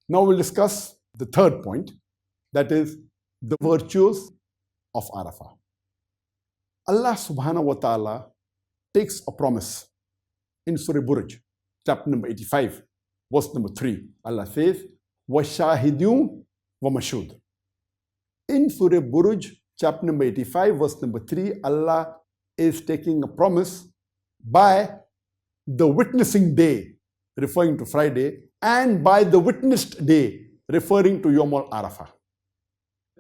Now we'll discuss the third point, that is the virtues of Arafah. Allah subhanahu wa ta'ala takes a promise in Surah Buruj, chapter number 85, verse number 3. Allah says, وَشَاهِدُونَ وَمَشْهُودٍ. In Surah Buruj, chapter number 85, verse number 3, Allah is taking a promise by the witnessing day, referring to Friday, and by the witnessed day, referring to Yawm al-Arafah.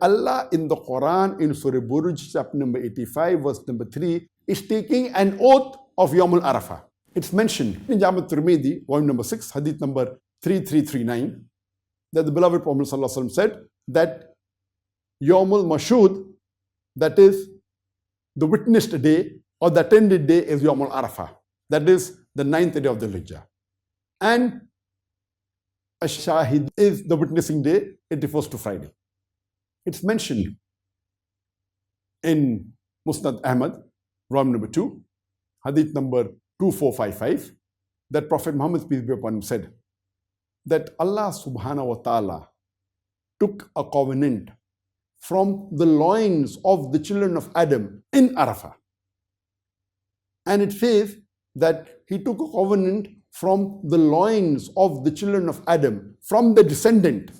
Allah in the Quran, in Surah Buruj, chapter number 85, verse number 3, is taking an oath of Yawm al-Arafah. It's mentioned in Jami' Tirmidhi, volume number 6, hadith number 3339, that the beloved Prophet ﷺ said that Yawm al-Mashhud, that is the witnessed day or the attended day, is Yawm al-Arafah. That is the 9th day of the Hijjah. And Ash-Shahid is the witnessing day. It refers to Friday. It's mentioned in Musnad Ahmad, volume number 2, hadith number 2455, that Prophet Muhammad, peace be upon him, said that Allah subhanahu wa ta'ala took a covenant from the loins of the children of Adam in Arafah. And it says that he took a covenant from the loins of the children of Adam, from the descendant,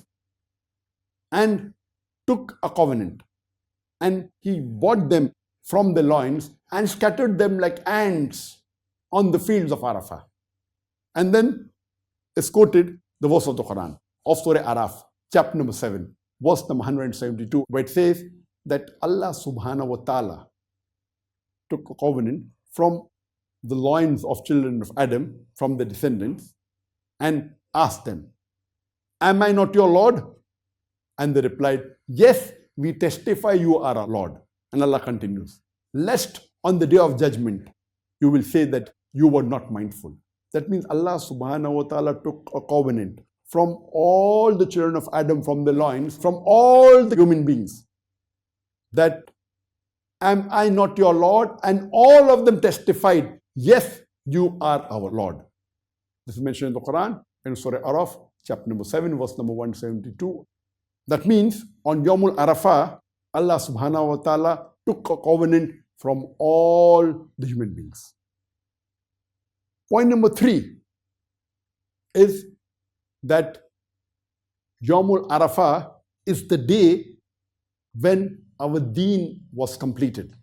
and took a covenant. And he bought them from the loins and scattered them like ants on the fields of Arafah. And then is quoted the verse of the Quran of Surah Arafah, chapter number 7, verse number 172, where it says that Allah subhanahu wa ta'ala took a covenant from the loins of children of Adam, from the descendants, and asked them, "Am I not your Lord?" And they replied, "Yes, we testify you are our Lord." And Allah continues, "Lest on the day of judgment you will say that you were not mindful." That means Allah subhanahu wa ta'ala took a covenant from all the children of Adam, from the loins, from all the human beings, that am I not your Lord? And all of them testified, "Yes, you are our Lord." This is mentioned in the Quran in Surah Arafah, chapter number 7, verse number 172. That means on Yawm al-Arafah, Allah subhanahu wa ta'ala took a covenant from all the human beings. Point number 3 is that Yawm al-Arafah is the day when our deen was completed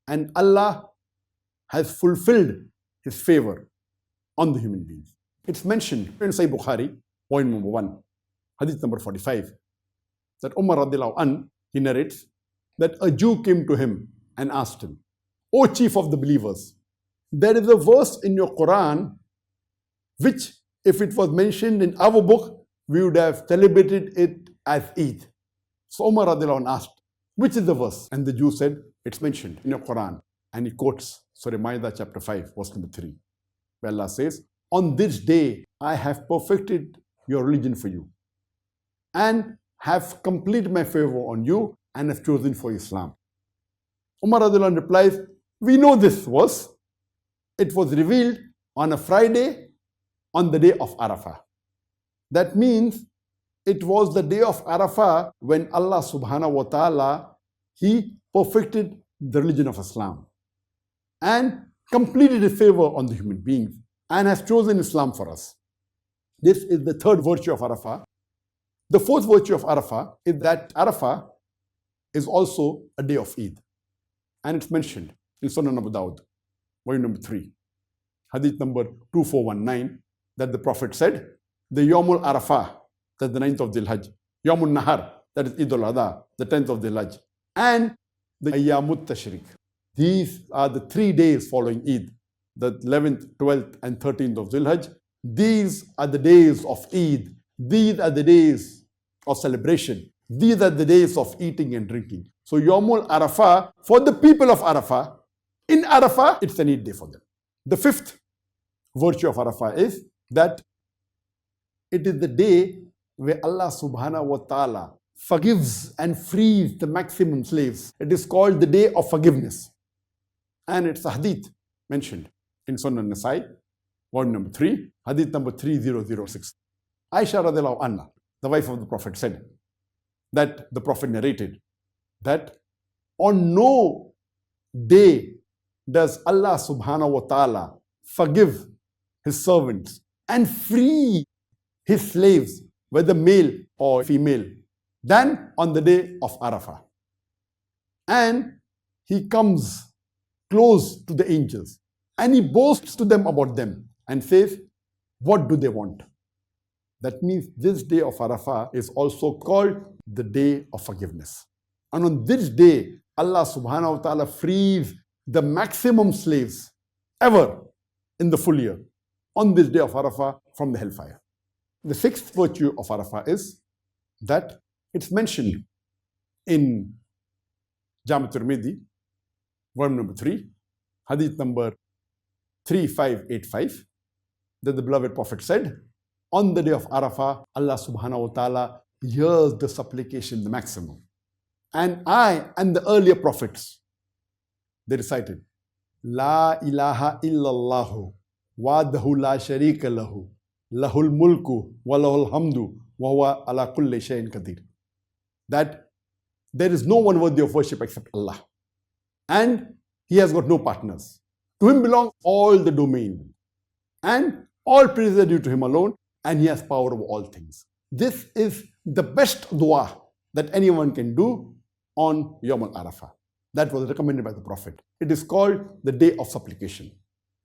and Allah has fulfilled His favor on the human beings. It's mentioned in Sahih Bukhari, point number 1, hadith number 45, that Umar radiallahu anhu, he narrates that a Jew came to him and asked him, "O chief of the believers, there is a verse in your Quran which, if it was mentioned in our book, we would have celebrated it as Eid." So Umar radiallahu anhu asked, "Which is the verse?" And the Jew said, "It's mentioned in your Quran." And he quotes Surah Ma'idah chapter 5, verse number 3, where Allah says, "On this day I have perfected your religion for you and have completed my favor on you and have chosen for Islam." Umar radiallahu anhu replies, "We know this verse. It was revealed on a Friday on the day of Arafah." That means it was the day of Arafah when Allah subhanahu wa ta'ala, He perfected the religion of Islam and completed His favor on the human beings and has chosen Islam for us. This is the third virtue of Arafah. The fourth virtue of Arafah is that Arafah is also a day of Eid. And it's mentioned in Sunan Abu Dawud, volume number 3, hadith number 2419, that the Prophet said, the Yawm al-Arafah, that's the 9th of Dhul Hajj, Yawm al-Nahar, that is Eid al-Adha, the 10th of Dhul Hajj, and the Ayyamut Tashriq. These are the 3 days following Eid, the 11th, 12th, and 13th of Dhul Hajj. These are the days of Eid. These are the days of celebration. These are the days of eating and drinking. So Yawm al-Arafah, for the people of Arafah, in Arafah, it's an Eid day for them. The fifth virtue of Arafah is that it is the day where Allah subhanahu wa ta'ala forgives and frees the maximum slaves. It is called the day of forgiveness. And it's a hadith mentioned in Sunan Nasai, volume number 3, hadith number 3006. Aisha radiallahu anha, the wife of the Prophet, said that the Prophet narrated that on no day does Allah subhanahu wa ta'ala forgive his servants and free his slaves, whether male or female, than on the day of Arafah. And he comes close to the angels and he boasts to them about them and says, what do they want? That means this day of Arafah is also called the day of forgiveness. And on this day, Allah subhanahu wa ta'ala frees the maximum slaves ever in the full year on this day of Arafah from the hellfire. The sixth virtue of Arafah is that it's mentioned in Jami' Tirmidhi, volume number 3, hadith number 3585, that the beloved Prophet said, on the day of Arafah, Allah subhanahu wa ta'ala hears the supplication, the maximum. And I and the earlier prophets, they recited, La ilaha illallahu wahdahu la sharika lahu lahul mulku wa lahul hamdu wa huwa ala kulli shay'in qadir. That there is no one worthy of worship except Allah. And he has got no partners. To him belong all the domain. And all praise are due to him alone. And he has power over all things. This is the best dua that anyone can do on Yawm al-Arafah. That was recommended by the Prophet. It is called the day of supplication.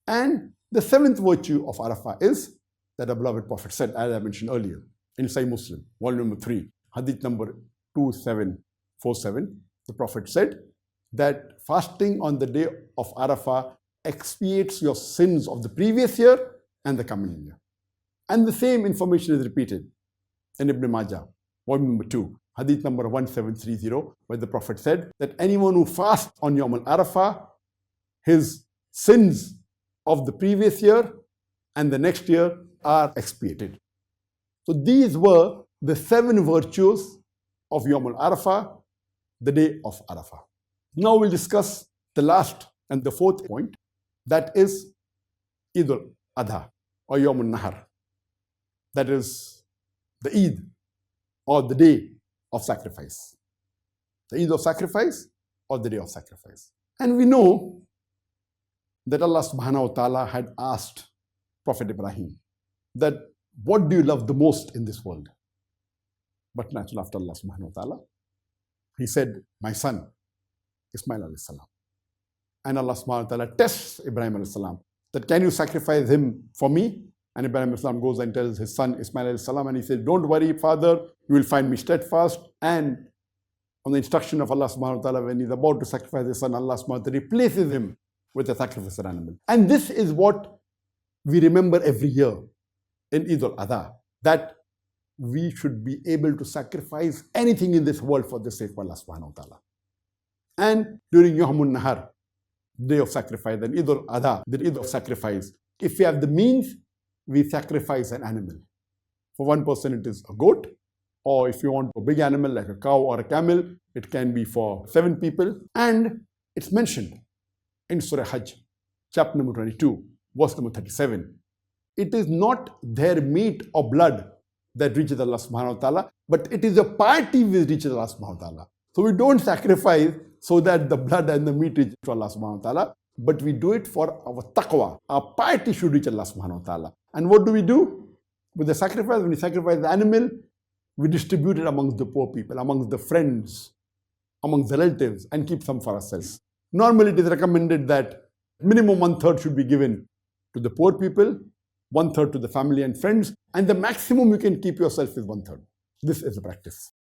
And the seventh virtue of Arafah is that the beloved Prophet said, as I mentioned earlier, in Sahih Muslim, volume number 3, hadith number 2747, the Prophet said that fasting on the day of Arafah expiates your sins of the previous year and the coming year. And the same information is repeated in Ibn Majah, volume number 2, hadith number 1730, where the Prophet said that anyone who fasts on Yawm al-Arafah, his sins of the previous year and the next year are expiated. So these were the 7 virtues of Yawm al-Arafah, the day of Arafah. Now we'll discuss the last and the fourth point, that is Eid al-Adha or Yawm al-Nahar. That is the Eid or the day of sacrifice. The Eid of sacrifice or the day of sacrifice. And we know that Allah subhanahu wa ta'ala had asked Prophet Ibrahim that what do you love the most in this world? But naturally after Allah subhanahu wa ta'ala, he said, my son, Ismail alayhi salam. And Allah subhanahu wa ta'ala tests Ibrahim alayhi salam that can you sacrifice him for me? And Ibrahim alayhi salam goes and tells his son Ismail alayhi salam, and he says, don't worry, father, you will find me steadfast. And on the instruction of Allah subhanahu wa ta'ala, when he's about to sacrifice his son, Allah subhanahu wa ta'ala replaces him with a sacrificial animal. And this is what we remember every year in Eid al-Adha, that we should be able to sacrifice anything in this world for the sake of Allah subhanahu wa ta'ala. And during Yawm al-Nahar, day of sacrifice, and Eid al-Adha, the Eid of sacrifice, if we have the means, we sacrifice an animal. For one person it is a goat, or if you want a big animal like a cow or a camel, it can be for 7 people. And it's mentioned in Surah Hajj, chapter number 22, verse number 37. It is not their meat or blood that reaches Allah subhanahu wa ta'ala, but it is a piety which reaches Allah subhanahu wa ta'ala. So we don't sacrifice so that the blood and the meat reach to Allah subhanahu wa ta'ala, but we do it for our taqwa. Our piety should reach Allah subhanahu wa ta'ala. And what do we do with the sacrifice? When we sacrifice the animal, we distribute it amongst the poor people, amongst the friends, amongst the relatives, and keep some for ourselves. Normally it is recommended that minimum 1/3 should be given to the poor people, 1/3 to the family and friends, and the maximum you can keep yourself is 1/3. This is the practice.